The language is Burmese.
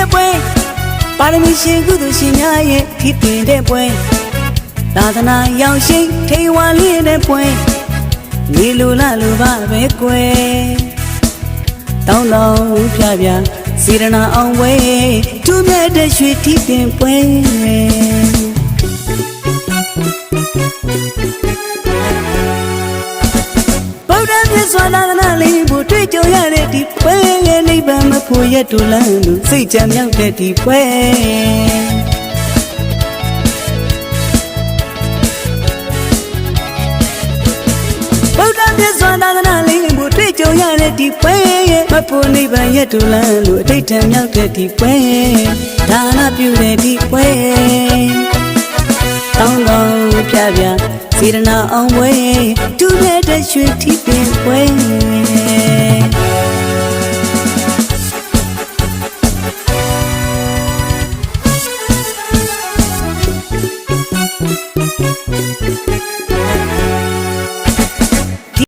တဲ့ပွဲပါရမီရှင်ကုသိုလ်ရှင်များရဲ့ထီးတင်တဲ့ပွဲသာသနာရောက်ရှိထိန်ဝါလေးတဲ့ပွဲနေလူလာလူပါပဲကွယ်တောင်းတောင်းပြပြစေရနာအောင်ပွဲသူမြတ်တဲ့ရွှေထီးတင်ပွဲမြတ်စွာသာသနာလေးကိုတွေ့ကြုံရတဲ့ဒီပွဲရဲ့နိဗ္ဗာန်မဖို့ရတူလန်းလို့စိတ်ကြံမြောက်တဲ့ဒီပွဲဗုဒ္ဓမြတ်စွာသာသနာလေးကိုတွေ့ကြုံရတဲ့ဒီပွဲရဲ့မဖို့နိဗ္ဗာန်ရတူလန်းလို့အဋ္ဌံမြောက်တဲ့ဒီပွဲဒါနပြုတဲ့ဒီပွဲတောင်းတောင်းပြပြစေရနာအောင်ပွဲသူမြတ်တဲ့ရွှေထီးပင်ပွဲ